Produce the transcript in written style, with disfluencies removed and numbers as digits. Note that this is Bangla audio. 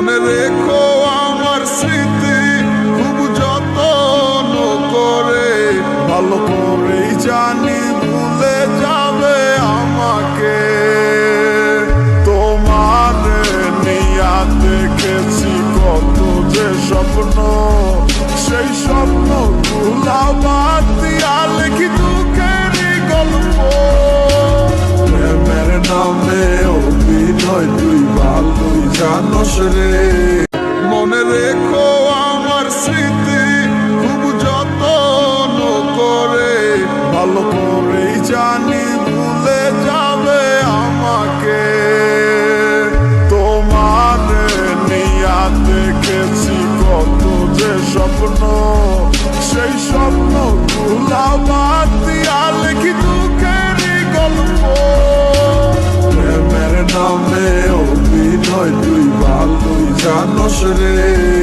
মনে রেখো আমার স্মৃতি খুব যত্ন করে, ভালো করেই জানি ভুলে যাবে আমাকে। তোমার নিয়া দেখেছি কত যে স্বপ্ন, সেই স্বপ্ন গুলা বাদ দিয়া লিখি দুঃখেরই গল্প। প্রেমের নামে অভিনয় তুই ভালোই জানোস রে। মনে রেখো আমার স্মৃতি খুব যত্ন করে, ভালো করেই জানি ভুলে যাবে আমাকে। তোমার নিয়া দেখেছি কত যে স্বপ্ন, সেই স্বপ্ন গুলা বাদ দিয়া লিখি দুঃখেরই গল্প। প্রেমের নামে অভিনয় তুই ভালোই জানোস রে।